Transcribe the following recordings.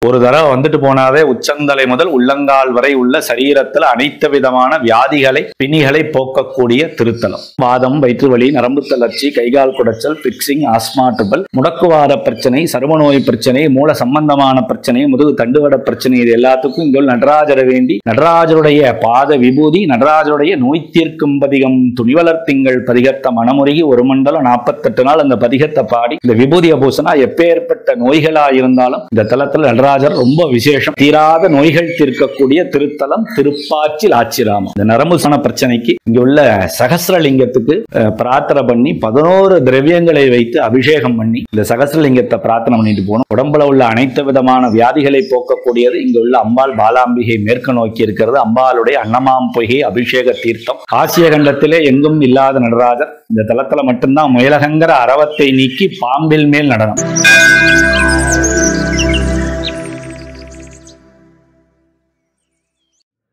ஒரு தடவை வந்துட்டு போனாவே உச்சந்தலை முதல் உள்ளங்கால் வரை உள்ள சரீரத்துல அனைத்து விதமான வியாதிகளை பிணிகளை போக்கக்கூடிய திருத்தலம். வாதம், வயிற்று வலி, நரம்பு தளர்ச்சி, கைகால் குடைச்சல், பிக்சிங், ஆஸ்மா ட்ரபிள், முடக்குவாத பிரச்சனை, சருமநோய் பிரச்சனை, மூல சம்பந்தமான பிரச்சனை, முதுகு தண்டுவட பிரச்சனை, இது எல்லாத்துக்கும் இங்க நடராஜரை வேண்டி நடராஜருடைய பாத விபூதி, நடராஜருடைய நோய் தீர்க்கும் பதிகம் துணிவலர் திங்கள் பதிகத்தை மனமுருகி ஒரு மண்டலம் 48 நாள் அந்த பதிகத்தை பாடி இந்த விபூதிய பூசனா எப்பேற்பட்ட நோய்களா இருந்தாலும் இந்த தலத்துல நடராஜர் ரொம்ப விசேஷம். தீராத நோய்கள் தீர்க்கக்கூடிய திருத்தலம் திருப்பாச்சி லாச்சிராமம். இந்த நரம்பு சன பிரச்சனைக்கு இங்க உள்ள சகஸ்ரலிங்கத்துக்கு பிரார்த்தனை பண்ணி 11 திரவியங்களை வைத்து அபிஷேகம் பண்ணி இந்த சகஸ்ரலிங்கத்தை பிரார்த்தனை பண்ணிட்டு போகணும். உடம்புல உள்ள அனைத்து விதமான வியாதிகளை போக்கக்கூடியது இங்க உள்ள அம்பாள் பாலாம்பிகை மேற்கு நோக்கி இருக்கிறது. அம்பாளுடைய அன்னமாம் பொய்கை அபிஷேக தீர்த்தம். ஆசிய கண்டத்திலே எங்கும் இல்லாத நடராஜர் இந்த தலத்துல மட்டும்தான் முயலகங்கிற அரவத்தை நீக்கி பாம்பில் மேல் நடனம்.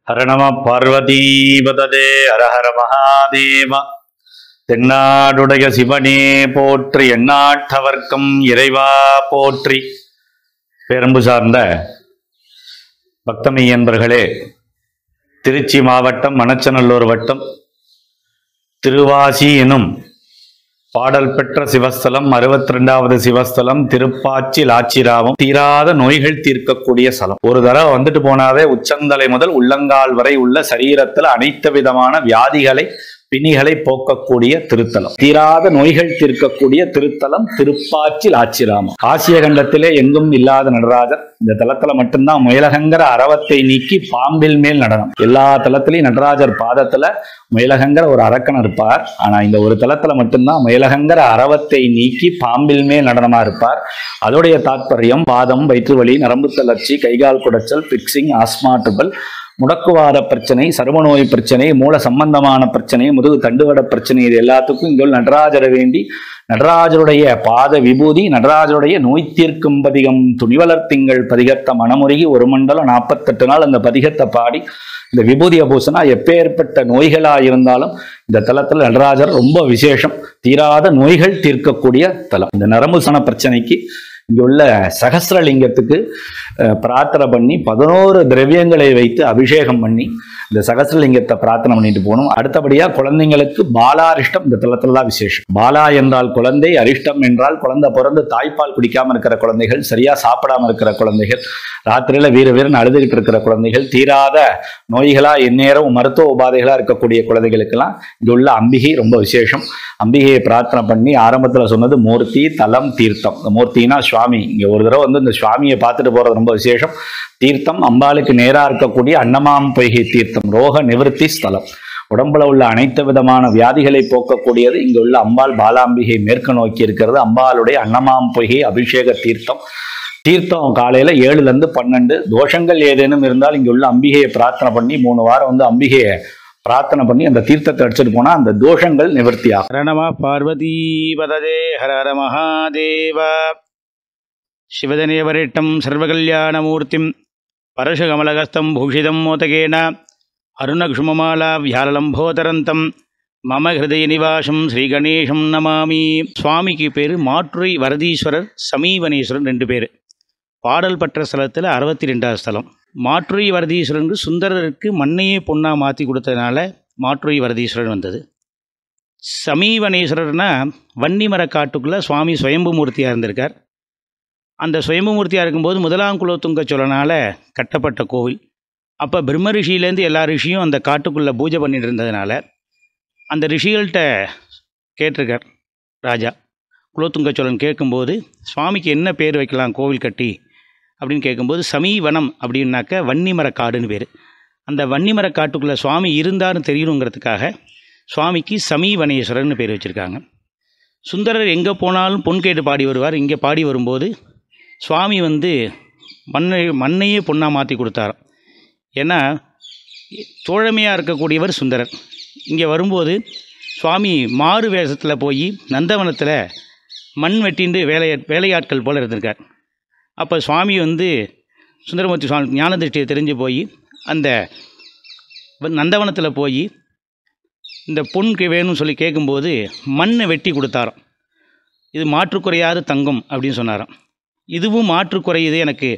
ஹர நம பார்வதீபதே ஹர ஹர மகாதேவ. தென்னாடுடைய சிவனே போற்றி, எந்நாட்டவர்க்கும் இறைவா போற்றி. பேரன்பு சார்ந்த பக்தமை என்பர்களே, திருச்சி மாவட்டம் மணச்சநல்லூர் வட்டம் திருவாசி எனும் பாடல் பெற்ற சிவஸ்தலம் 62வது சிவஸ்தலம் திருப்பாச்சி லாச்சிராமம். தீராத நோய்கள் தீர்க்கக்கூடிய ஸ்தலம். ஒரு தடவை வந்துட்டு போனாவே உச்சந்தலை முதல் உள்ளங்கால் வரை உள்ள சரீரத்துல அனைத்து விதமான வியாதிகளை பிணிகளை போக்கக்கூடிய திருத்தலம். தீராத நோய்கள் தீர்க்கக்கூடிய திருத்தலம் திருப்பாச்சி லாச்சிராமம். ஆசிய கண்டத்திலே எங்கும் இல்லாத நடராஜர் இந்த தலத்துல மட்டும்தான் முயலகங்கிற அரவத்தை நீக்கி பாம்பில் மேல் நடனம். எல்லா தலத்திலையும் நடராஜர் பாதத்துல முயலகங்கிற ஒரு அரக்கன் இருப்பார். ஆனா இந்த ஒரு தலத்துல மட்டும்தான் முயலகங்கிற அரவத்தை நீக்கி பாம்பில் மேல் நடனமா இருப்பார். அதோடைய தாற்பயம் வாதம், வயிற்று வலி, நரம்பு தளர்ச்சி, கைகால் குடைச்சல், பிக்சிங், ஆஸ்மா ட்ரபிள், முடக்குவாத பிரச்சனை, சருமநோய் பிரச்சனை, மூல சம்பந்தமான பிரச்சனை, முதுகு தண்டுவட பிரச்சனை, இது எல்லாத்துக்கும் இங்க நடராஜரை வேண்டி நடராஜருடைய பாத விபூதி, நடராஜருடைய நோய் தீர்க்கும் பதிகம் துணிவலர் திங்கள் பதிகத்தை மனமுருகி ஒரு மண்டலம் 48 நாள் அந்த பதிகத்தை பாடி இந்த விபூதிய பூசனா எப்பேற்பட்ட நோய்களா இருந்தாலும் இந்த தலத்துல நடராஜர் ரொம்ப விசேஷம். தீராத நோய்கள் தீர்க்கக்கூடிய தலம். இந்த நரம்பு சன பிரச்சனைக்கு இங்க உள்ள சகஸ்ரலிங்கத்துக்கு பிரார்த்தனை பண்ணி 11 திரவியங்களை வைத்து அபிஷேகம் பண்ணி இந்த சகஸ்ரலிங்கத்தை பிரார்த்தனை பண்ணிட்டு போகணும். அடுத்தபடியா குழந்தைங்களுக்கு பாலாரிஷ்டம் இந்த தலத்துலதான் விசேஷம். பாலா என்றால் குழந்தை, அரிஷ்டம் என்றால் குழந்தை பிறந்து தாய்ப்பால் குடிக்காம இருக்கிற குழந்தைகள், சரியா சாப்பிடாம இருக்கிற குழந்தைகள், ராத்திரியில வீரன்னு அழுதுகிட்டு இருக்கிற குழந்தைகள், தீராத நோய்களா எந்நேரம் மருத்துவ உபாதைகளா இருக்கக்கூடிய குழந்தைகளுக்கெல்லாம் இங்க உள்ள அம்பிகை ரொம்ப விசேஷம். அம்பிகையை பிரார்த்தனை பண்ணி ஆரம்பத்துல சொன்னது மூர்த்தி, தலம், தீர்த்தம். இந்த மூர்த்தினா சுவாமி. இங்க ஒரு தடவை வந்து இந்த சுவாமியை பார்த்துட்டு போறது ரொம்ப விசேஷம். தீர்த்தம் அம்பாளுக்கு நேரா இருக்கக்கூடிய அன்னமாம் பொய்கை தீர்த்தம், ரோக நிவர்த்தி ஸ்தலம். உடம்புல உள்ள அனைத்து விதமான வியாதிகளை போக்கக்கூடியது இங்க உள்ள அம்பாள் பாலாம்பிகை மேற்கு நோக்கி இருக்கிறது. அம்பாளுடைய அன்னமாம் பொய்கை அபிஷேக தீர்த்தம். தீர்த்தம் காலையில 7லேருந்து 12. தோஷங்கள் ஏதேனும் இருந்தால் இங்க உள்ள அம்பிகையை பிரார்த்தனை பண்ணி 3 வாரம் வந்து அம்பிகையை பிரார்த்தனை பண்ணி அந்த தீர்த்தத்தை அடிச்சுட்டு போனா அந்த தோஷங்கள் நிவர்த்தி ஆகும். ஹர நம பார்வதீபதே ஹர ஹர மகாதேவ. சிவதனேவரிட்டம் சர்வகல்யாணமூர்த்திம் பரசுகமலகஸ்தம் பூஷிதம் மோதகேன அருணகுஷுமமாலா வியாழலம்போதரந்தம் மம ஹிருதய நிவாசம் ஸ்ரீ கணேசம் நமாமி. சுவாமிக்கு பேர் மாற்றுரை வரதீஸ்வரர், சமீவனேஸ்வரர் 2 பேர். பாடல் பெற்ற ஸ்தலத்தில் 62வது ஸ்தலம். மாற்றுரை வரதீஸ்வரனுக்கு சுந்தரருக்கு மண்ணையே பொண்ணா மாற்றி கொடுத்ததுனால மாற்றுரை வரதீஸ்வரன் வந்தது. சமீவனேஸ்வரர்னா வன்னிமர காட்டுக்குள்ளே சுவாமி சுயம்பு மூர்த்தியாக இருந்திருக்கார். அந்த சுயம்பு மூர்த்தியாக இருக்கும்போது முதலாம் குலோத்துங்க சோழனால் கட்டப்பட்ட கோவில். அப்போ பிரம்ம ரிஷியிலேருந்து எல்லா ரிஷியும் அந்த காட்டுக்குள்ளே பூஜை பண்ணிட்டு இருந்ததுனால அந்த ரிஷிகள்கிட்ட கேட்டிருக்கார் ராஜா. குலோத்துங்க சோழன் கேட்கும்போது சுவாமிக்கு என்ன பேர் வைக்கலாம் கோவில் கட்டி அப்படின்னு கேட்கும்போது சமீவனம் அப்படின்னாக்க வன்னிமர காடுன்னு பேர். அந்த வன்னிமர காட்டுக்குள்ளே சுவாமி இருந்தார்னு தெரியணுங்கிறதுக்காக சுவாமிக்கு சமீவனேஸ்வரர்னு பேர் வச்சுருக்காங்க. சுந்தரர் எங்கே போனாலும் பொன் கேட்டு பாடி வருவார். இங்கே பாடி வரும்போது சுவாமி வந்து மண்ணையே பொண்ணாக மாற்றி கொடுத்தாராம். ஏன்னா தோழமையாக இருக்கக்கூடியவர் சுந்தரர். இங்கே வரும்போது சுவாமி மாறு வேஷத்தில் போய் நந்தவனத்தில் மண் வெட்டிண்டு வேலையாட்கள் போல் இருந்திருக்கார். அப்போ சுவாமி வந்து சுந்தரமூர்த்தி சுவாமி ஞான திருஷ்டியை தெரிஞ்சு போய் அந்த நந்தவனத்தில் போய் இந்த பொண்ணுக்கு வேணும்னு சொல்லி கேட்கும்போது மண்ணை வெட்டி கொடுத்தாராம். இது மாற்றுக்குறையாத தங்கம் அப்படின்னு சொன்னாராம். இதுவும் மாற்றுக்குறையுது, எனக்கு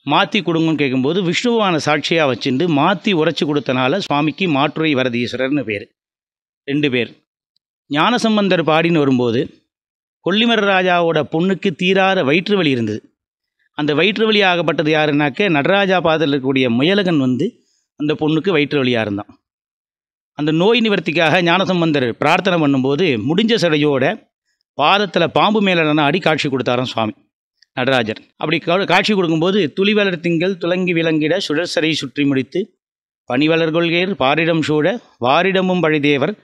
மாற்றி கொடுங்கன்னு கேட்கும்போது விஷ்ணுவான சாட்சியாக வச்சுட்டு மாற்றி உரைச்சி கொடுத்தனால சுவாமிக்கு மாற்றுரை வரதீஸ்வரர்னு பேர். 2 பேர். ஞானசம்பந்தர் பாடின்னு வரும்போது கொல்லிமர ராஜாவோட பொண்ணுக்கு தீராத வயிற்று வலி இருந்தது. அந்த வயிற்று வலி ஆகப்பட்டது யாருன்னாக்க நடராஜா பாதத்தில் இருக்கக்கூடிய முயலகன் வந்து அந்த பொண்ணுக்கு வயிற்று வலியாக இருந்தான். அந்த நோய் நிவர்த்திக்காக ஞானசம்பந்தர் பிரார்த்தனை பண்ணும்போது முடிஞ்ச சடையோட பாதத்தில் பாம்பு மேலே ஆடி காட்சி கொடுத்தாராம் சுவாமி நடராஜர். அப்படி காட்சி கொடுக்கும்போது துளிவளர் திங்கள் துலங்கி விளங்கிட சுழற்சரை சுற்றி முடித்து பனிவளர் கொள்கேர் பாரிடம் சூழ வாரிடமும் பழிதேவர்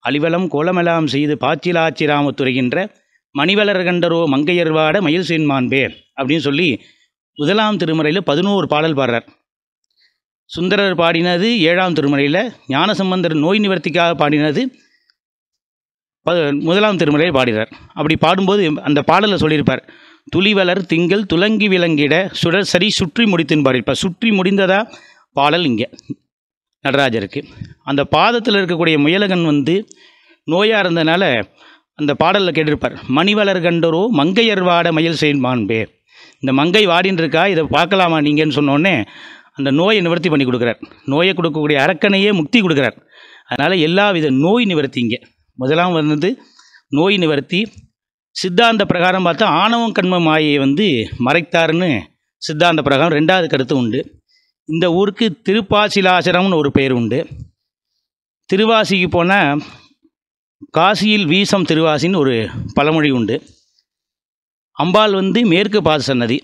அலிவலம் கோலமெல்லாம் செய்து பாச்சிலாச்சிராம துறைகின்ற மணிவளர் கண்டரோ மங்கையர்வாட மயில் சேன்மான்பே அப்படின்னு சொல்லி 1ஆம் திருமுறையில் 11 பாடல் பாடுறார். சுந்தரர் பாடினது 7ஆம் திருமுறையில், ஞானசம்பந்தர் நோய் நிவர்த்திக்காக பாடினது 1ஆம் திருமுறையில் பாடுகிறார். அப்படி பாடும்போது அந்த பாடலில் சொல்லியிருப்பார், துளிவளர் திங்கள் துலங்கி விளங்கிட சுழற்சரி சுற்றி முடித்துன்னு பாடியிருப்பார். சுற்றி முடிந்ததா பாடல் இங்கே நடராஜருக்கு. அந்த பாதத்தில் இருக்கக்கூடிய முயலகன் வந்து நோயாக இருந்ததுனால அந்த பாடலில் கேட்டிருப்பார், மணிவளர் கண்டரோ மங்கையர்வாட மயில் சேன்மான்பே. இந்த மங்கை வாடின்னு இருக்கா, இதை பார்க்கலாமா நீங்கன்னு சொன்னோடனே அந்த நோயை நிவர்த்தி பண்ணி கொடுக்குறார். நோயை கொடுக்கக்கூடிய அரக்கனையே முக்தி கொடுக்குறார். அதனால் எல்லா வித நோய் நிவர்த்திங்க. முதலாம் வந்து நோய் நிவர்த்தி. சித்தாந்த பிரகாரம் பார்த்தா ஆணவம் கண்ம மாயை வந்து மறைத்தார்னு சித்தாந்த பிரகாரம் 2வது கருத்து உண்டு. இந்த ஊருக்கு திருப்பாசிலாசரம்னு ஒரு பெயர் உண்டு. திருவாசிக்கு போனால் காசியில் வீசம் திருவாசின்னு ஒரு பழமொழி உண்டு. அம்பாள் வந்து மேற்கு பாத சன்னதி,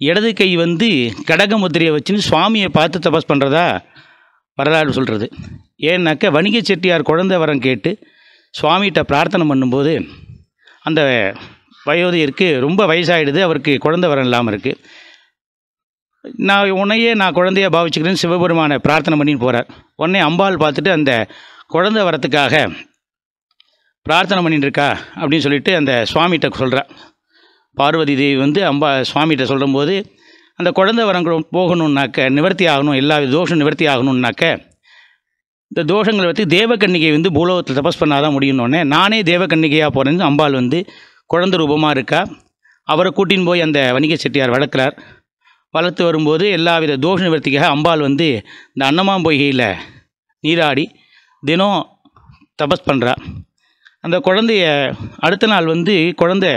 இடது கை வந்து கடக முத்திரையை வச்சுன்னு சுவாமியை பார்த்து தபஸ் பண்ணுறதா வரலாறு சொல்கிறது. ஏன்னாக்க வணிக செட்டியார் குழந்தை வரம் கேட்டு சுவாமிகிட்ட பிரார்த்தனை பண்ணும்போது அந்த வயோதிகருக்கு ரொம்ப வயசாகிடுது, அவருக்கு குழந்தை வரம் இல்லாமல் இருக்குது. நான் குழந்தைய பாவிச்சுக்கிறேன்னு சிவபெருமானை பிரார்த்தனை பண்ணின்னு போகிறார். உடனே அம்பாள் பார்த்துட்டு அந்த குழந்தை வரத்துக்காக பிரார்த்தனை பண்ணிட்டு இருக்கா அப்படின்னு சொல்லிட்டு அந்த சுவாமிகிட்ட சொல்கிறா. பார்வதி தேவி வந்து சுவாமிகிட்ட சொல்லும்போது அந்த குழந்தை வரம் போகணுன்னாக்க நிவர்த்தி ஆகணும், எல்லா தோஷம் நிவர்த்தி ஆகணுன்னாக்க இந்த தோஷங்களை பற்றி தேவகன்னிகை வந்து பூலோகத்தில் தபஸ் பண்ணாதான் முடியும்னோடனே நானே தேவகன்னிகையாக போகிறேன்னு அம்பாள் வந்து குழந்தை ரூபமாக இருக்கா. அவரை கூட்டின்னு போய் அந்த வணிக செட்டியார் வளர்க்குறார். வளர்த்து வரும்போது எல்லா வித தோஷ நிவர்த்திக்காக அம்பாள் வந்து இந்த அன்னமாம்பொய்கையில் நீராடி தினம் தபஸ் பண்ணுறா. அந்த குழந்தைய அடுத்த நாள் வந்து குழந்தை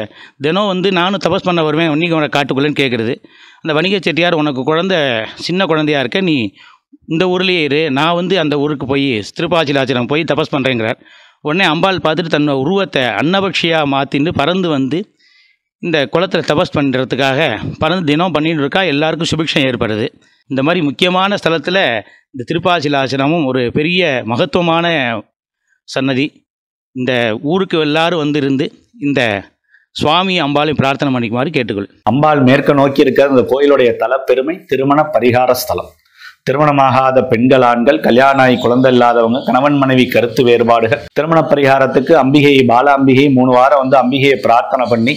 தினம் வந்து நானும் தபஸ் பண்ண வருவேன் இன்னைக்கு உனக்கு காட்டுக்குள்ளேன்னு கேட்குறது. அந்த வணிக செட்டியார், உனக்கு குழந்தை சின்ன குழந்தையாக இருக்க, நீ இந்த ஊர்லேயே இரு, நான் வந்து அந்த ஊருக்கு போய் திருப்பாச்சிலாச்சலம் போய் தபஸ் பண்ணுறேங்கிறார். உடனே அம்பாள் பார்த்துட்டு தன்னோட உருவத்தை அன்னபக்ஷியாக மாற்றிட்டு பறந்து வந்து இந்த குளத்தில் தபஸ் பண்ணுறதுக்காக பறந்து தினம் பண்ணிட்டு இருக்கா. எல்லாருக்கும் சுபிக்ஷம் ஏற்படுது. இந்த மாதிரி முக்கியமான ஸ்தலத்தில் இந்த திருப்பாச்சிலாச்சலமும் ஒரு பெரிய மகத்துவமான சன்னதி. இந்த ஊருக்கு எல்லாரும் வந்து இருந்து இந்த சுவாமி அம்பாளையும் பிரார்த்தனை பண்ணிக்குமாறு கேட்டுக்கொள். அம்பாள் மேற்க நோக்கி இருக்கிற இந்த கோயிலுடைய தலப்பெருமை திருமண பரிகார ஸ்தலம். திருமணமாகாத பெண்கள், ஆண்கள், கல்யாணாய் குழந்தை இல்லாதவங்க, கணவன் மனைவி கருத்து வேறுபாடுகள், திருமண பரிகாரத்துக்கு அம்பிகை பாலாம்பிகை 3 வாரம் வந்து அம்பிகையை பிரார்த்தனை பண்ணி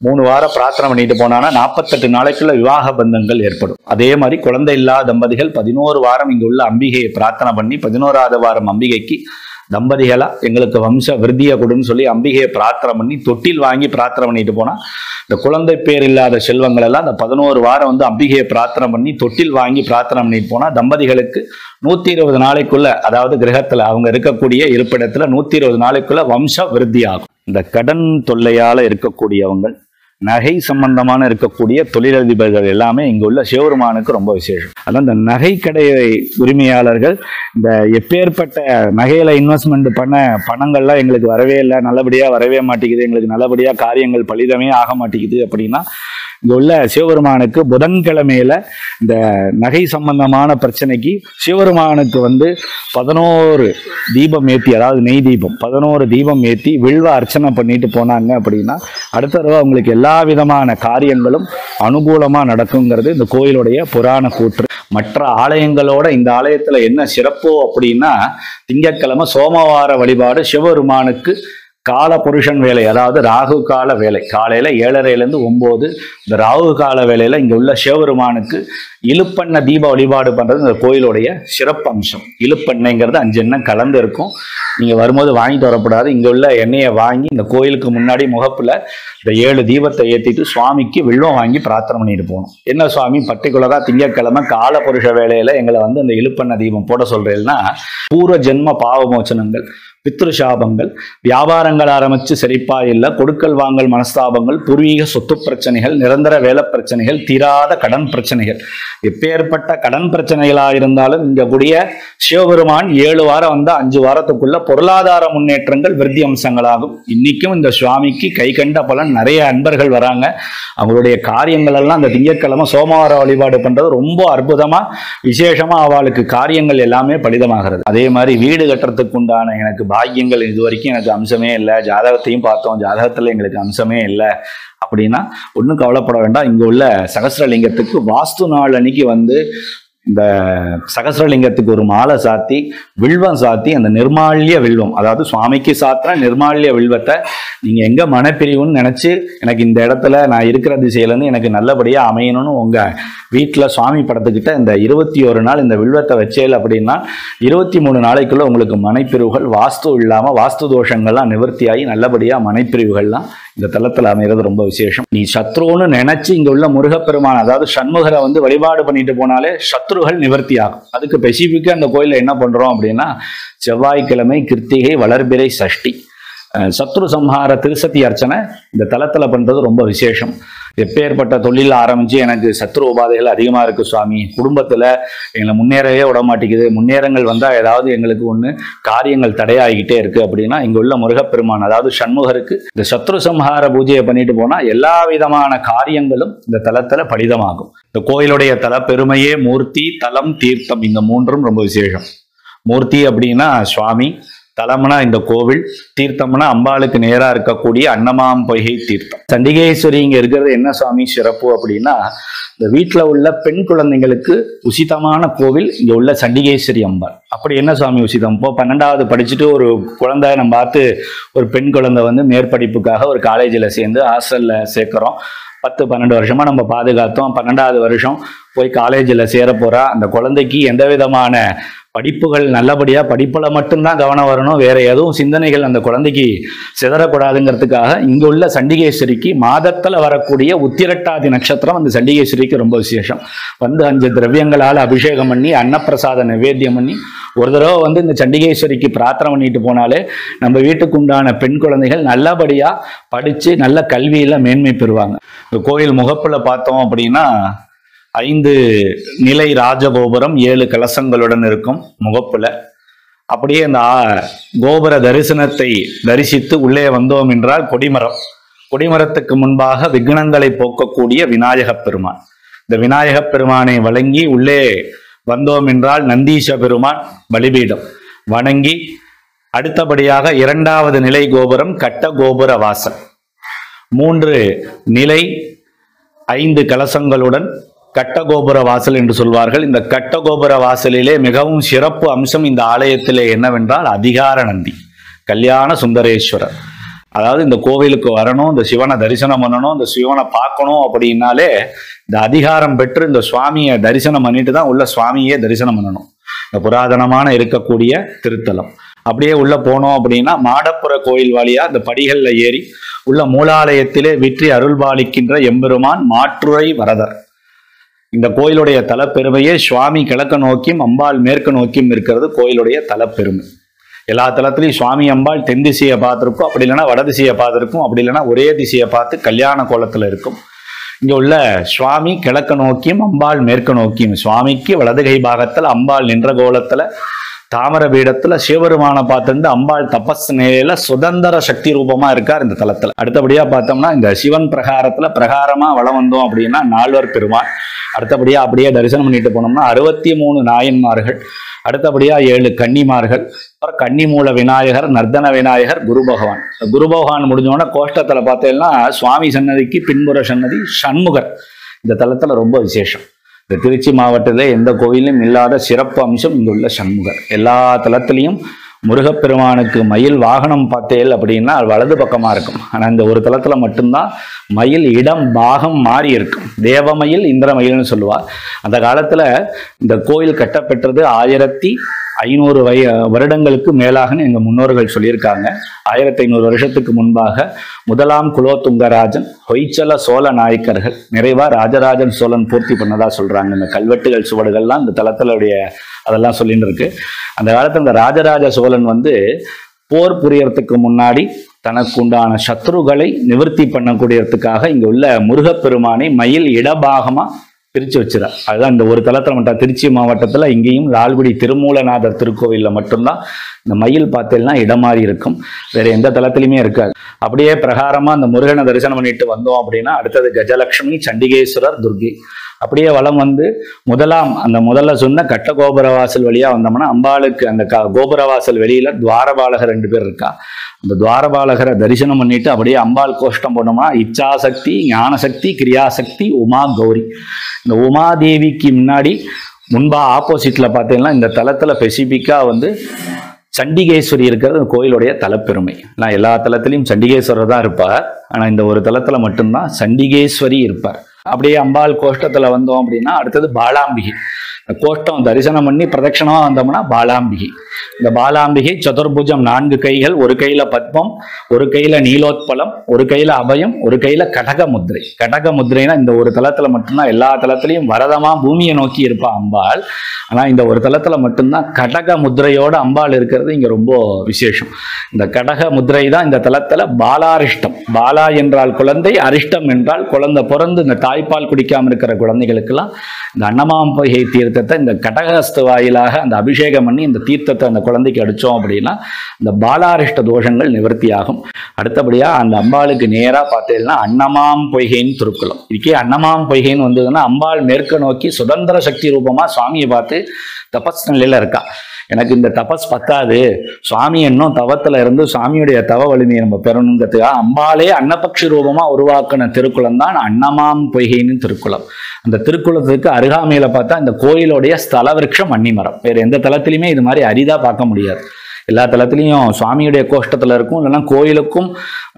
3 வாரம் பிரார்த்தனை பண்ணிட்டு போனான்னா 48 நாளைக்குள்ள விவாக பந்தங்கள் ஏற்படும். அதே மாதிரி குழந்தை இல்லாத தம்பதிகள் 11 வாரம் இங்க உள்ள அம்பிகையை பிரார்த்தனை பண்ணி 11வது வாரம் அம்பிகைக்கு தம்பதிகளா எங்களுக்கு வம்ச விருத்தியை கொடுன்னு சொல்லி அம்பிகையை பிரார்த்தனை பண்ணி தொட்டில் வாங்கி பிரார்த்தனை பண்ணிட்டு போனா இந்த குழந்தை பேர் இல்லாத செல்வங்கள் எல்லாம் இந்த 11 வாரம் வந்து அம்பிகையை பிரார்த்தனை பண்ணி தொட்டில் வாங்கி பிரார்த்தனை பண்ணிட்டு போனா தம்பதிகளுக்கு 120 நாளைக்குள்ள, அதாவது கிரகத்துல அவங்க இருக்கக்கூடிய இருப்பிடத்துல 120 நாளைக்குள்ள வம்ச விருத்தி ஆகும். இந்த கடன் தொல்லையால இருக்கக்கூடியவங்க, நகை சம்பந்தமான இருக்கக்கூடிய தொழிலதிபர்கள் எல்லாமே இங்க உள்ள சிவபெருமானுக்கு ரொம்ப விசேஷம். அதான் இந்த நகை கடை உரிமையாளர்கள் இந்த எப்பேற்பட்ட நகையில இன்வெஸ்ட்மெண்ட் பண்ண பணங்கள்லாம் எங்களுக்கு வரவே இல்லை, நல்லபடியா வரவே மாட்டேங்குது, எங்களுக்கு நல்லபடியா காரியங்கள் பலிதமே ஆக மாட்டேங்குது அப்படின்னா இங்க உள்ள சிவபெருமானுக்கு புதன்கிழமையில இந்த நகை சம்பந்தமான பிரச்சனைக்கு சிவபெருமானுக்கு வந்து 11 தீபம் ஏற்றி, அதாவது நெய் தீபம் 11 தீபம் ஏற்றி வில்வ அர்ச்சனை பண்ணிட்டு போனாங்க அப்படின்னா அடுத்த தடவை அவங்களுக்கு எல்லா விதமான காரியங்களும் அனுகூலமா நடக்குங்கிறது இந்த கோயிலுடைய புராண கூற்று. மற்ற ஆலயங்களோட இந்த ஆலயத்துல என்ன சிறப்போ அப்படின்னா திங்கட்கிழமை சோமவார வழிபாடு சிவபெருமானுக்கு கால புருஷன் வேலை, அதாவது ராகு கால வேலை, காலையில 7:30 to 9 இந்த ராகு கால வேலையில இங்க உள்ள சிவபெருமானுக்கு இலுப்பெண்ண தீப வழிபாடு பண்றது இந்த கோயிலுடைய சிறப்பு அம்சம். இலுப்பெண்ணெய்ங்கிறது 5 எண்ணெய் கலந்து இருக்கும். நீங்க வரும்போது வாங்கிட்டு வரக்கூடாது. இங்க உள்ள எண்ணெயை வாங்கி இந்த கோயிலுக்கு முன்னாடி முகப்புல இந்த 7 தீபத்தை ஏற்றிட்டு சுவாமிக்கு வில்வம் வாங்கி பிரார்த்தனை பண்ணிட்டு போகணும். என்ன சுவாமி பர்டிகுலரா திங்கட்கிழமை கால புருஷ வேலையில எங்களை வந்து அந்த இலுப்பெண்ண தீபம் போட சொல்றேன்னா, பூர்வ ஜென்ம பாவமோச்சனங்கள், பித்ரு சாபங்கள், வியாபாரங்கள் ஆரம்பிச்சு செழிப்பா இல்லை, கொடுக்கல் வாங்கல் மனஸ்தாபங்கள், பூர்வீக சொத்து பிரச்சனைகள், நிரந்தர வேலை பிரச்சனைகள், தீராத கடன் பிரச்சனைகள், எப்பேற்பட்ட கடன் பிரச்சனைகளா இருந்தாலும் இங்க கூடிய சிவபெருமான் 7 வாரம் வந்தா 5 வாரத்துக்குள்ள பொருளாதார முன்னேற்றங்கள் விருத்தி அம்சங்களாகும். இன்னைக்கும் இந்த சுவாமிக்கு கை கண்ட பலன். நிறைய அன்பர்கள் வராங்க, அவங்களுடைய காரியங்கள் எல்லாம் அந்த திங்கட்கிழமை சோமவார வழிபாடு பண்றது ரொம்ப அற்புதமா விசேஷமா அவளுக்கு காரியங்கள் எல்லாமே பலிதமாகிறது. அதே மாதிரி வீடு கட்டுறதுக்கு உண்டான எனக்கு பாக்கியங்கள் இது வரைக்கும் எனக்கு அம்சமே இல்லை, ஜாதகத்தையும் பார்த்தோம், ஜாதகத்துல எங்களுக்கு அம்சமே இல்லை அப்படின்னா ஒன்றும் கவலைப்பட வேண்டாம். இங்க உள்ள சகஸ்ரலிங்கத்துக்கு வாஸ்து நாள் அன்னைக்கு வந்து இந்த சகஸ்ரலிங்கத்துக்கு ஒரு மாலை சாத்தி வில்வம் சாத்தி அந்த நிர்மால்ய வில்வம், அதாவது சுவாமிக்கு சாத்திர நிர்மால்ய வில்வத்தை நீங்க எங்க மனப்பிரிவுன்னு நினைச்சு எனக்கு இந்த இடத்துல நான் இருக்கிற திசையிலேருந்து எனக்கு நல்லபடியா அமையணும்னு உங்க வீட்டில் சுவாமி படத்துக்கிட்ட இந்த 21 நாள் இந்த வில்வத்தை வச்சேல் அப்படின்னா 23 நாளைக்குள்ள உங்களுக்கு மனைப்பிரிவுகள் வாஸ்து இல்லாமல் வாஸ்து தோஷங்கள்லாம் நிவர்த்தியாகி நல்லபடியா மனைப்பிரிவுகள்லாம் இந்த தலத்தில் அமைகிறது ரொம்ப விசேஷம். நீ சத்ருன்னு நினைச்சு இங்க உள்ள முருகப்பெருமான் அதாவது சண்முகரை வந்து வழிபாடு பண்ணிட்டு போனாலே சத்ருகள் நிவர்த்தி ஆகும். அதுக்கு ஸ்பெசிஃபிக்காக அந்த கோயிலில் என்ன பண்றோம் அப்படின்னா, செவ்வாய்க்கிழமை கிருத்திகை வளர்பிறை சஷ்டி சத்ரு சம்ஹார திருசதி அர்ச்சனை இந்த தலத்தில் பண்றது ரொம்ப விசேஷம். எப்பேற்பட்ட தொழில் ஆரம்பிச்சு எனக்கு சத்ரு உபாதைகள் அதிகமா இருக்கு சுவாமி, குடும்பத்துல எங்களை முன்னேறவே விட மாட்டேங்குது, முன்னேறங்கள் வந்தா ஏதாவது எங்களுக்கு ஒண்ணு காரியங்கள் தடையாகிக்கிட்டே இருக்கு அப்படின்னா இங்க உள்ள முருகப்பெருமான் அதாவது சண்முகருக்கு இந்த சத்ரு சம்ஹார பூஜையை பண்ணிட்டு போனா எல்லா விதமான காரியங்களும் இந்த தலத்துல பலிதமாகும். இந்த கோயிலுடைய தல பெருமையே மூர்த்தி, தலம், தீர்த்தம் இந்த 3ம் ரொம்ப விசேஷம். மூர்த்தி அப்படின்னா சுவாமி, தலம்னா இந்த கோவில், தீர்த்தம்னா அம்பாளுக்கு நேரா இருக்கக்கூடிய அன்னமாம் பொய்கை தீர்த்தம். சண்டிகேஸ்வரி இங்க இருக்கிறது என்ன சுவாமி சிறப்பு அப்படின்னா, இந்த வீட்டில் உள்ள பெண் குழந்தைங்களுக்கு உசிதமான கோவில் இங்க உள்ள சண்டிகேஸ்வரி அம்பாள். அப்படி என்ன சுவாமி உசிதம்? இப்போ 12வது படிச்சுட்டு ஒரு குழந்தை நம்ம பார்த்து ஒரு பெண் குழந்தை வந்து மேற்படிப்புக்காக ஒரு காலேஜில் சேர்ந்து ஹாஸ்டல்ல சேர்க்கிறோம். 10-12 வருஷமா நம்ம பாதுகாத்தோம். 12வது வருஷம் போய் காலேஜில் சேர போறா. அந்த குழந்தைக்கு எந்த விதமான படிப்புகள் நல்லபடியா படிப்புல மட்டும்தான் கவனம் வரணும், வேற எதுவும் சிந்தனைகள் அந்த குழந்தைக்கு சிதறக்கூடாதுங்கிறதுக்காக இங்க உள்ள சண்டிகேஸ்வரிக்கு மாதத்துல வரக்கூடிய உத்திரட்டாதி நட்சத்திரம் அந்த சண்டிகேஸ்வரிக்கு ரொம்ப விசேஷம். வந்து 5 திரவியங்களால் அபிஷேகம் பண்ணி அன்னப்பிரசாத நிவேத்தியம் பண்ணி ஒரு தடவை வந்து இந்த சண்டிகேஸ்வரிக்கு பிரார்த்தனை பண்ணிட்டு போனாலே நம்ம வீட்டுக்கு உண்டான பெண் குழந்தைகள் நல்லபடியா படிச்சு நல்ல கல்வியில மேன்மை பெறுவாங்க. இந்த கோயில் முகப்புல பார்த்தோம் அப்படின்னா 5 நிலை ராஜகோபுரம் 7 கலசங்களுடன் இருக்கும் முகப்புல. அப்படியே அந்த கோபுர தரிசனத்தை தரிசித்து உள்ளே வந்தோம் என்றால் கொடிமரம், கொடிமரத்துக்கு முன்பாக விக்னங்களை போக்கக்கூடிய விநாயகப் பெருமான். இந்த விநாயகப் பெருமானை வணங்கி உள்ளே வந்தோம் என்றால் நந்தீச பெருமான் பலிபீடம் வணங்கி அடுத்தபடியாக 2வது நிலை கோபுரம் கட்ட கோபுர வாசல், 3 நிலை 5 கலசங்களுடன் கட்டகோபுர வாசல் என்று சொல்வார்கள். இந்த கட்டகோபுர வாசலிலே மிகவும் சிறப்பு அம்சம் இந்த ஆலயத்திலே என்னவென்றால் அதிகார நந்தி, கல்யாண சுந்தரேஸ்வரர். அதாவது இந்த கோவிலுக்கு வரணும், இந்த சிவனை தரிசனம் பண்ணணும், இந்த சிவனை பார்க்கணும் அப்படின்னாலே இந்த அதிகாரம் பெற்று இந்த சுவாமியை தரிசனம் பண்ணிட்டு தான் உள்ள சுவாமியே தரிசனம் பண்ணணும். இந்த புராதனமான இருக்கக்கூடிய திருத்தலம். அப்படியே உள்ள போனோம் அப்படின்னா மாடப்புற கோயில் வழியா இந்த படிகள்ல ஏறி உள்ள மூலாலயத்திலே விற்றி அருள்பாலிக்கின்ற எம்பெருமான் மாற்றுரை வரதர். இந்த கோயிலுடைய தலப்பெருமையே சுவாமி கிழக்க நோக்கியும் அம்பாள் மேற்கு நோக்கியும் இருக்கிறது கோயிலுடைய தலப்பெருமை. எல்லா தலத்திலையும் சுவாமி அம்பாள் தென் திசையை பார்த்துருக்கும், அப்படி இல்லைன்னா வட திசையை பார்த்துருக்கும், அப்படி இல்லைன்னா ஒரே திசையை பார்த்து கல்யாண கோலத்துல இருக்கும். இங்க உள்ள சுவாமி கிழக்க நோக்கியும் அம்பாள் மேற்கு நோக்கியும், சுவாமிக்கு வலதுகை பாகத்துல அம்பாள் நின்ற கோலத்துல தாமர பீடத்துல சிவபெருமான பார்த்துட்டு அம்பாள் தபஸ் நிலையில சுதந்திர சக்தி ரூபமா இருக்கார் இந்த தலத்துல. அடுத்தபடியா பார்த்தோம்னா இந்த சிவன் பிரகாரத்துல பிரகாரமா வளம் வந்தோம் அப்படின்னா 4 பெருமாள். அடுத்தபடியா அப்படியே தரிசனம் பண்ணிட்டு போனோம்னா 63 நாயன்மார்கள், அடுத்தபடியா 7 கன்னிமார்கள், அப்புறம் கன்னிமூல விநாயகர், நர்தன விநாயகர், குரு பகவான். குரு பகவான் முடிஞ்சோன்னா கோஷ்டத்துல பார்த்தீங்கன்னா சுவாமி சன்னதிக்கு பின்புற சன்னதி சண்முகர். இந்த தலத்துல ரொம்ப விசேஷம். இந்த திருச்சி மாவட்டத்தில் எந்த கோயிலும் இல்லாத சிறப்பு அம்சம் இங்குள்ள சண்முகர். எல்லா தலத்திலையும் முருகப்பெருமானுக்கு மயில் வாகனம் பார்த்தேல் அப்படின்னா அது வலது பக்கமா இருக்கும். ஆனா இந்த ஒரு தலத்துல மட்டும்தான் மயில் இடம் பாகம் மாறி இருக்கும். தேவமயில் இந்திரமயில்னு சொல்லுவார். அந்த காலத்துல இந்த கோயில் கட்டப்பெற்றது 1500 வருடங்களுக்கு மேலாகன்னு எங்க முன்னோர்கள் சொல்லியிருக்காங்க. 1500 வருஷத்துக்கு முன்பாக முதலாம் குலோத்துங்கராஜன், ஹொய்சல சோழ நாயக்கர்கள் நிறைவா ராஜராஜன் சோழன் பூர்த்தி பண்ணதா சொல்றாங்க. இந்த கல்வெட்டுகள் சுவடுகள்லாம் இந்த தலத்திலுடைய அதெல்லாம் சொல்லிட்டு இருக்கு. அந்த காலத்துல இந்த ராஜராஜ சோழன் போர் புரியறதுக்கு முன்னாடி தனக்கு உண்டான சத்ருகளை நிவர்த்தி பண்ணக்கூடியதுக்காக இங்க உள்ள முருகப்பெருமானை மயில் இடபாகமா பிரிச்சு வச்சுறார். அதுதான் இந்த ஒரு தலத்துல மட்டும். திருச்சி மாவட்டத்துல இங்கேயும் லால்குடி திருமூலநாதர் திருக்கோவில்ல மட்டும்தான் இந்த மயில் பார்த்தேன்னா இடமாறி இருக்கும். வேற எந்த தலத்திலுமே இருக்காது. அப்படியே பிரகாரமா அந்த முருகனை தரிசனம் பண்ணிட்டு வந்தோம் அப்படின்னா அடுத்தது கஜலட்சுமி, சண்டிகேஸ்வரர், துர்கை. அப்படியே வலம் முதல்ல சொன்ன கட்ட கோபுரவாசல் வழியா வந்தோம்னா அம்பாளுக்கு அந்த கோபுரவாசல் வெளியில துவாரபாலகர் 2 பேர் இருக்கா. அந்த துவாரபாலகரை தரிசனம் பண்ணிட்டு அப்படியே அம்பாள் கோஷ்டம் போனோம்னா இச்சாசக்தி, ஞானசக்தி, கிரியாசக்தி, உமா கௌரி. இந்த உமாதேவிக்கு முன்பா ஆப்போசிட்ல பார்த்தீங்கன்னா இந்த தலத்துல ஸ்பெசிபிக்கா சண்டிகேஸ்வரி இருக்கிறது கோயிலுடைய தலப்பெருமை. நான் எல்லா தலத்திலையும் சண்டிகேஸ்வரர் தான் இருப்பார். ஆனா இந்த ஒரு தலத்துல மட்டும்தான் சண்டிகேஸ்வரி இருப்பார். அப்படியே அம்பாள் கோஷ்டத்துல வந்தோம் அப்படின்னா அடுத்தது பாலாம்பிகை. கோஷ்டம் தரிசனம் பண்ணி பிரதட்சணமா வந்தோம்னா பாலாம்பிகை. இந்த பாலாம்பிகை சதுர்புஜம், 4 கைகள், ஒரு கையில பத்மம், ஒரு கையில நீலோத்பலம், ஒரு கையில அபயம், ஒரு கையில கடக முத்திரை. கடக முத்திரைனா இந்த ஒரு தலத்துல மட்டும்தான். எல்லா தலத்திலையும் வரதமா பூமியை நோக்கி இருப்பா அம்பாள். ஆனா இந்த ஒரு தலத்துல மட்டும்தான் கடக முத்திரையோட அம்பாள் இருக்கிறது இங்க ரொம்ப விசேஷம். இந்த கடக முத்திரை தான் இந்த தலத்துல பாலாரிஷ்டம். பாலா என்றால் குழந்தை, அரிஷ்டம் என்றால் குழந்தை பிறந்து இந்த தாய்ப்பால் குடிக்காம இருக்கிற குழந்தைகளுக்கெல்லாம் இந்த அன்னமாம்பகை தீர்த்தத்தை இந்த கடகஸ்து வாயிலாக அந்த அபிஷேகம் பண்ணி இந்த தீர்த்தத்தை அந்த குழந்தைக்கு அடிச்சோம் அப்படின்னா இந்த பாலாரிஷ்ட தோஷங்கள் நிவர்த்தியாகும். அடுத்தபடியா அந்த அம்பாளுக்கு நேரா பார்த்தீங்கன்னா அன்னமாம் பொய்கைன்னு திருக்குளம். இதுக்கே அன்னமாம் பொய்கைன்னு வந்ததுன்னா அம்பாள் மேற்க நோக்கி சுதந்திர சக்தி ரூபமா சுவாமியை பார்த்து தபஸ் நிலையில இருக்கா. எனக்கு இந்த தபஸ் பத்தாது, சுவாமி இன்னும் தவத்துல இருந்து சுவாமியுடைய தவ வலிமையை நம்ம பெறணுங்கிறதுக்காக அம்பாலே அன்னபக்ஷி ரூபமா உருவாக்கின திருக்குளம் தான் அன்னமாம் பொய்கைன்னு திருக்குளம். அந்த திருக்குளத்துக்கு அருகாமையில பார்த்தா இந்த கோயிலுடைய ஸ்தல விருட்சம் வன்னிமரம். வேற எந்த தலத்திலையுமே இது மாதிரி அரிதா பார்க்க முடியாது. எல்லா தலத்திலையும் சுவாமியுடைய கோஷ்டத்துல இருக்கும், இல்லைன்னா கோயிலுக்கும்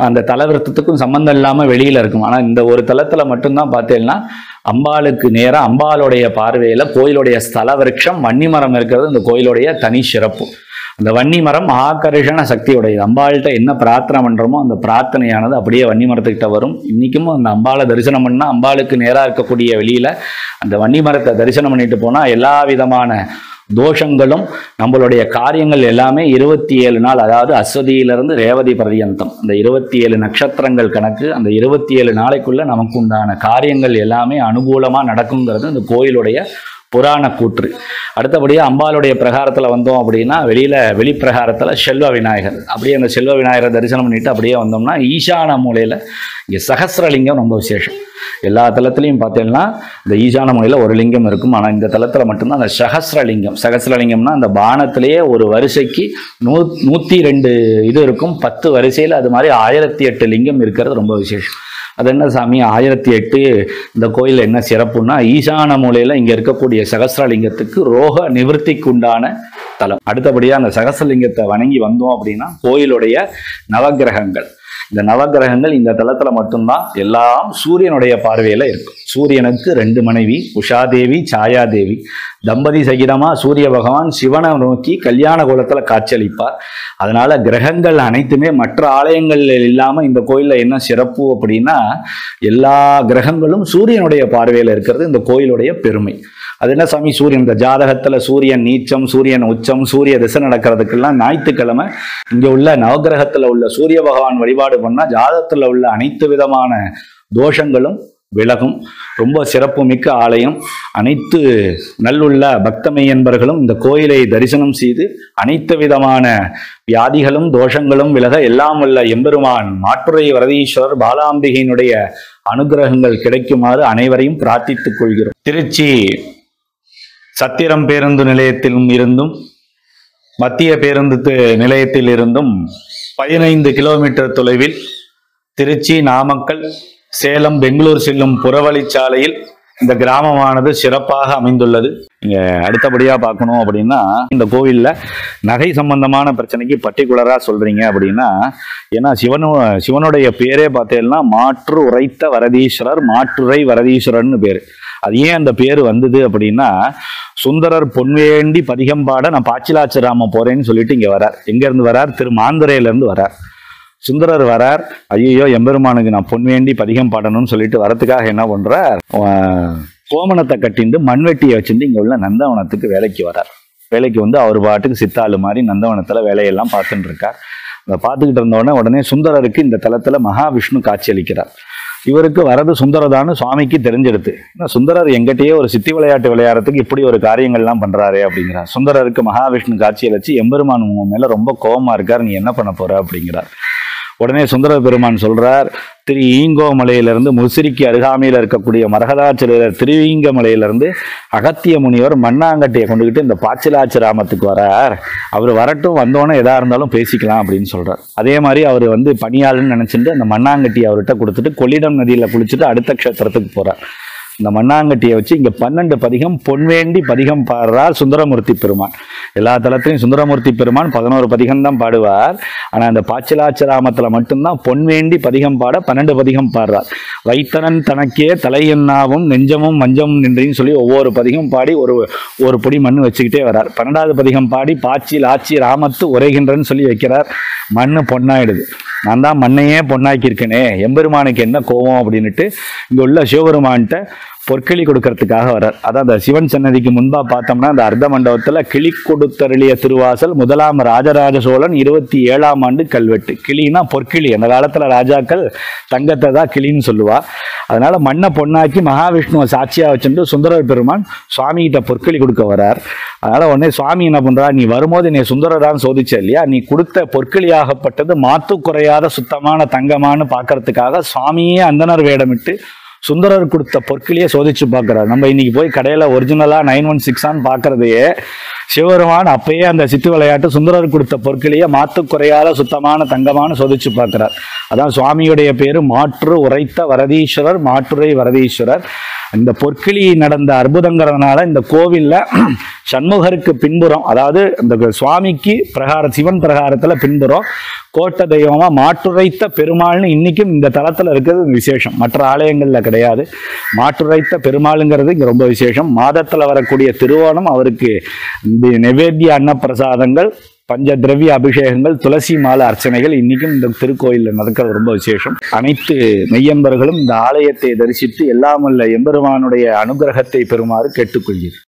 அந்த தலவிருத்தத்துக்கும் சம்பந்தம் இல்லாம வெளியில இருக்கும். ஆனா இந்த ஒரு தலத்துல மட்டும்தான் பார்த்தீங்கன்னா அம்பாளுக்கு நேரா அம்பாளுடைய பார்வையில கோயிலுடைய ஸ்தல விருட்சம் வன்னிமரம் இருக்கிறது இந்த கோயிலுடைய தனி சிறப்பு. அந்த வன்னிமரம் ஆகர்ஷண சக்தியுடையது. அம்பாள்கிட்ட என்ன பிரார்த்தனை பண்றோமோ அந்த பிரார்த்தனையானது அப்படியே வன்னிமரத்துக்கிட்ட வரும். இன்னைக்கும் அந்த அம்பாளை தரிசனம் பண்ணா அம்பாளுக்கு நேரா இருக்கக்கூடிய வெளியில அந்த வன்னிமரத்தை தரிசனம் பண்ணிட்டு போனா எல்லா விதமான தோஷங்களும் நம்மளுடைய காரியங்கள் எல்லாமே 27 நாள், அதாவது அஸ்வதியிலிருந்து ரேவதி பர்யந்தம் அந்த 27 நட்சத்திரங்கள் கணக்கு, அந்த 27 நாளைக்குள்ள நமக்கு உண்டான காரியங்கள் எல்லாமே அனுகூலமா நடக்குங்கிறது இந்த கோயிலுடைய புராண கூற்று. அடுத்தபடியா அம்பாளுடைய பிரகாரத்துல வந்தோம் அப்படின்னா வெளிப்பிரகாரத்துல செல்வ விநாயகர். அப்படியே அந்த செல்வ விநாயகரை தரிசனம் பண்ணிட்டு அப்படியே வந்தோம்னா ஈசான மூலையில இங்க சகஸ்ரலிங்கம் ரொம்ப விசேஷம். எல்லா தலத்திலையும் பார்த்தீங்கன்னா இந்த ஈசான மூலையில ஒரு லிங்கம் இருக்கும். ஆனா இந்த தலத்துல மட்டும்தான் அந்த சகஸ்ரலிங்கம். சகஸ்ரலிங்கம்னா அந்த பானத்திலேயே ஒரு வரிசைக்கு 102 இது இருக்கும். 10 வரிசையில் அது மாதிரி 1008 லிங்கம் இருக்கிறது ரொம்ப விசேஷம். அது என்ன சாமி 1008 இந்த கோயில் என்ன சிறப்புன்னா ஈசான மூலையில இங்க இருக்கக்கூடிய சகஸ்ரலிங்கத்துக்கு ரோக நிவர்த்திக்கு உண்டான தலம். அடுத்தபடியா அந்த சகஸ்ரலிங்கத்தை வணங்கி வந்தோம் அப்படின்னா கோயிலுடைய நவகிரகங்கள், இந்த நவகிரகங்கள் இந்த தலத்துல மட்டும்தான் எல்லாம் சூரியனுடைய பார்வையில இருக்கும். சூரியனுக்கு 2 மனைவி, உஷாதேவி, சாயாதேவி. தம்பதி சகிதமா சூரிய பகவான் சிவனை நோக்கி கல்யாண கோலத்துல காட்சியளிப்பார். அதனால கிரகங்கள் அனைத்துமே மற்ற ஆலயங்கள் இல்லாம இந்த கோயில்ல என்ன சிறப்பு அப்படின்னா எல்லா கிரகங்களும் சூரியனுடைய பார்வையில இருக்கிறது இந்த கோயிலுடைய பெருமை. அது என்ன சாமி சூரியன் இந்த ஜாதகத்துல சூரியன் நீச்சம், சூரியன் உச்சம், சூரிய திசை நடக்கிறதுக்கெல்லாம் ஞாயிற்றுக்கிழமை இங்க உள்ள நவகிரகத்துல உள்ள சூரிய பகவான் வழிபாடு பண்ணா ஜாதகத்துல உள்ள அனைத்து விதமான தோஷங்களும் விலகும். ரொம்ப சிறப்பு மிக்க ஆலயம். அனைத்து நல்லுள்ள பக்தமையன்பர்களும் இந்த கோயிலை தரிசனம் செய்து அனைத்து விதமான வியாதிகளும் தோஷங்களும் விலக எல்லாம் உள்ள எம்பெருமான் மாட்டுரை வரதீஸ்வரர் பாலாம்பிகையினுடைய அனுகிரகங்கள் கிடைக்குமாறு அனைவரையும் பிரார்த்தித்துக் கொள்கிறோம். திருச்சி சத்திரம் பேருந்து நிலையத்திலும் இருந்தும் மத்திய பேருந்து நிலையத்தில் இருந்தும் 15 கிலோமீட்டர் தொலைவில் திருச்சி, நாமக்கல், சேலம், பெங்களூர் செல்லும் புறவழிச்சாலையில் இந்த கிராமமானது சிறப்பாக அமைந்துள்ளது. இங்க அடுத்தபடியா பார்க்கணும் அப்படின்னா, இந்த கோவில்ல நகை சம்பந்தமான பிரச்சனைக்கு பர்டிகுலரா சொல்றீங்க அப்படின்னா, ஏன்னா சிவனுடைய பேரே பார்த்தீங்கன்னா மாற்று உரைத்த வரதீஸ்வரர், மாற்றுரை வரதீஸ்வரர்னு பேரு. அது ஏன் அந்த பேர் வந்தது அப்படின்னா, சுந்தரர் பொன்வேண்டி பதிகம் பாட நான் பாச்சிலாச்சராம போறேன்னு சொல்லிட்டு இங்க வரார். எங்க இருந்து வரார்? திரு மாந்துரையில இருந்து வரார். சுந்தரர் வரார். ஐயோ எம்பெருமானுக்கு நான் பொன்வேண்டி பதிகம் பாடணும்னு சொல்லிட்டு வரத்துக்காக என்ன பண்றார், கோமணத்தை கட்டிண்டு மண்வெட்டியை வச்சுட்டு இங்க உள்ள நந்தவனத்துக்கு வேலைக்கு வரார். வேலைக்கு வந்து அவர் பாட்டுக்கு சித்தாளு மாதிரி நந்தவனத்துல வேலையெல்லாம் பார்த்துட்டு இருக்கார். அதை பார்த்துக்கிட்டு இருந்தோடனே உடனே சுந்தரருக்கு இந்த தலத்துல மகாவிஷ்ணு காட்சி அளிக்கிறார். இவருக்கு வரது சுந்தரதான்னு சுவாமிக்கு தெரிஞ்செடுத்து, ஏன்னா சுந்தரர் எங்கிட்டயே ஒரு சித்தி விளையாட்டு விளையாடுறதுக்கு இப்படி ஒரு காரியங்கள்லாம் பண்றாரு அப்படிங்கிறார். சுந்தரருக்கு மகாவிஷ்ணு காட்சி அளிச்சு, எம்பெருமான் உங்க மேல ரொம்ப கோபமா இருக்கார், நீ என்ன பண்ண போற அப்படிங்கிறார். உடனே சுந்தர பெருமான் சொல்றார், திரு ஈங்கோமலையிலிருந்து முசிறிக்கு அருகாமையில் இருக்கக்கூடிய மரகதாச்சரியர் திருவீங்கமலையிலிருந்து அகத்திய முனிவர் மண்ணாங்கட்டியை கொண்டுகிட்டு இந்த பாச்சிலாச்சராமத்துக்கு வரார். அவர் வரட்டும், வந்தோன்னே எதா இருந்தாலும் பேசிக்கலாம் அப்படின்னு சொல்றார். அதே மாதிரி அவர் வந்து பணியாளுன்னு நினைச்சிட்டு அந்த மண்ணாங்கட்டியை அவர்கிட்ட கொடுத்துட்டு கொள்ளிடம் நதியில குளிச்சுட்டு அடுத்த க்ஷேத்திரத்துக்கு போறார். இந்த மண்ணாங்கட்டியை வச்சு இங்க 12 பதிகம் பொன்வேண்டி பதிகம் பாடுறார் சுந்தரமூர்த்தி பெருமான். எல்லா தலத்திலையும் சுந்தரமூர்த்தி பெருமான் 11 பதிகம் தான் பாடுவார். ஆனா அந்த பாச்சிலாச்சராமத்துல மட்டும்தான் பொன்வேண்டி பதிகம் பாட 12 பதிகம் பாடுறார். வைத்தனன் தனக்கே தலையென்னாவும் நெஞ்சமும் மஞ்சமும் நின்றின்னு சொல்லி ஒவ்வொரு பதிகம் பாடி ஒரு பொடி மண் வச்சுக்கிட்டே வரார். 12வது பதிகம் பாடி பாச்சில் ஆட்சி ராமத்து உரைகின்றன்னு சொல்லி வைக்கிறார். மண்ணு பொன்னாயிடுது. நான் தான் மண்ணையே பொன்னாக்கி இருக்கனே, எம்பெருமானுக்கு என்ன கோபம் அப்படின்னுட்டு இங்க உள்ள சிவபெருமான்கிட்ட பொற்களி கொடுக்கறதுக்காக வர்றார். அதான் அந்த சிவன் சன்னதிக்கு முன்பா பார்த்தோம்னா அந்த அர்த்த மண்டபத்துல கிளி கொடுத்தருளிய திருவாசல் 1ஆம் ராஜராஜ சோழன் 27ஆம் ஆண்டு கல்வெட்டு. கிளினா பொற்கிளி. அந்த காலத்துல ராஜாக்கள் தங்கத்தை தான் கிளின்னு சொல்லுவா. அதனால மண்ணை பொன்னாக்கி மகாவிஷ்ணுவை சாட்சியா வச்சுட்டு சுந்தரர் பெருமான் சுவாமி கிட்ட பொற்களி கொடுக்க வர்றார். அதனால உடனே சுவாமி என்ன பண்றா, நீ வரும்போது நீ சுந்தரரான்னு சோதிச்ச இல்லையா, நீ கொடுத்த பொற்களியாகப்பட்டது மாத்து குறையாத சுத்தமான தங்கமானு பார்க்கறதுக்காக சுவாமியே அந்தனர் வேடமிட்டு சுந்தரர் கொடுத்த பொற்களியே சோதிச்சு பார்க்கிறார். நம்ம இன்னைக்கு போய் கடையில ஒரிஜினலா 916 பார்க்கறதையே சிவபெருமான் அப்பயே அந்த சித்து விளையாட்டு சுந்தரர் கொடுத்த பொற்களியே மாத்து குறையாத சுத்தமான தங்கமான சோதிச்சு பார்க்கிறார். அதான் சுவாமியுடைய பேரு மாற்று உரைத்த வரதீஸ்வரர், மாற்றுரை வரதீஸ்வரர். இந்த பொற்களி நடந்த அற்புதங்கிறதுனால இந்த கோவில்ல சண்முகருக்கு பின்புறம், அதாவது இந்த சுவாமிக்கு சிவன் பிரகாரத்துல பின்புறம் கோட்டை தெய்வமா மாற்றுரைத்த பெருமாள்னு இன்னைக்கும் இந்த தலத்துல இருக்கிறது விசேஷம். மற்ற ஆலயங்கள்ல கிடையாது. மாற்றுரைத்த பெருமாளுங்கிறது இங்க ரொம்ப விசேஷம். மாதத்துல வரக்கூடிய திருவோணம் அவருக்கு நைவேத்திய அன்னப்பிரசாதங்கள், பஞ்ச திரவிய அபிஷேகங்கள், துளசி மாலை அர்ச்சனைகள் இன்னைக்கும் இந்த திருக்கோயிலில் நடக்கிறது ரொம்ப விசேஷம். அனைத்து மெய்யன்பர்களும் இந்த ஆலயத்தை தரிசித்து எல்லாமல்ல எம்பெருமானுடைய அனுகிரகத்தை பெறுமாறு கேட்டுக்கொள்கிறேன்.